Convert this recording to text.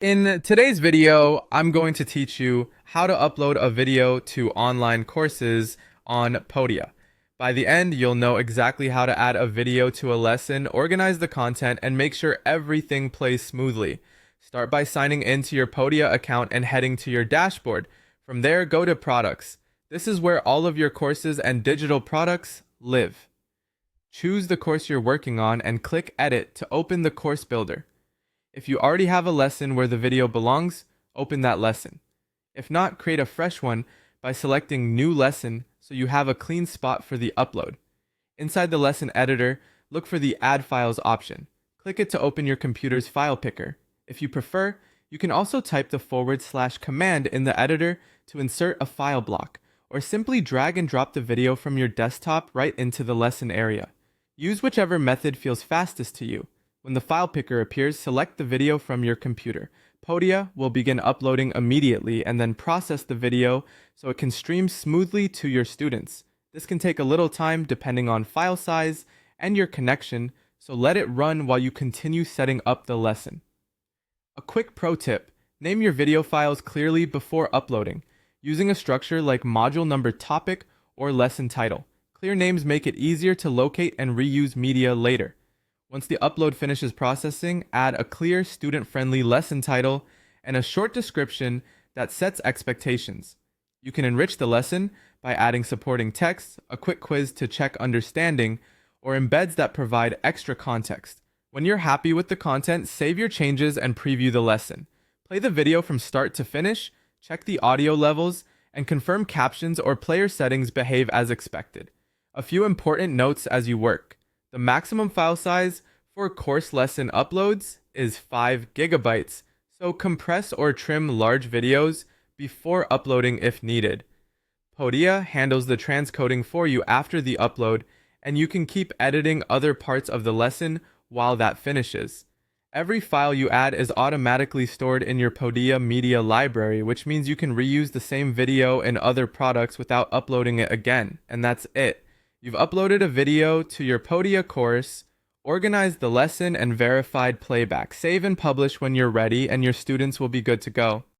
In today's video, I'm going to teach you how to upload a video to online courses on Podia. By the end, you'll know exactly how to add a video to a lesson, organize the content, and make sure everything plays smoothly. Start by signing into your Podia account and heading to your dashboard. From there, go to Products. This is where all of your courses and digital products live. Choose the course you're working on and click Edit to open the course builder. If you already have a lesson where the video belongs, open that lesson. If not, create a fresh one by selecting New Lesson so you have a clean spot for the upload. Inside the lesson editor, look for the Add Files option. Click it to open your computer's file picker. If you prefer, you can also type the / command in the editor to insert a file block, or simply drag and drop the video from your desktop right into the lesson area. Use whichever method feels fastest to you. When the file picker appears, select the video from your computer. Podia will begin uploading immediately and then process the video so it can stream smoothly to your students. This can take a little time depending on file size and your connection, so let it run while you continue setting up the lesson. A quick pro tip: name your video files clearly before uploading, using a structure like module number topic or lesson title. Clear names make it easier to locate and reuse media later. Once the upload finishes processing, add a clear, student-friendly lesson title and a short description that sets expectations. You can enrich the lesson by adding supporting text, a quick quiz to check understanding, or embeds that provide extra context. When you're happy with the content, save your changes and preview the lesson. Play the video from start to finish, check the audio levels, and confirm captions or player settings behave as expected. A few important notes as you work. The maximum file size for course lesson uploads is 5 gigabytes, so compress or trim large videos before uploading if needed. Podia handles the transcoding for you after the upload, and you can keep editing other parts of the lesson while that finishes. Every file you add is automatically stored in your Podia media library, which means you can reuse the same video in other products without uploading it again, and that's it. You've uploaded a video to your Podia course, organized the lesson, and verified playback. Save and publish when you're ready, and your students will be good to go.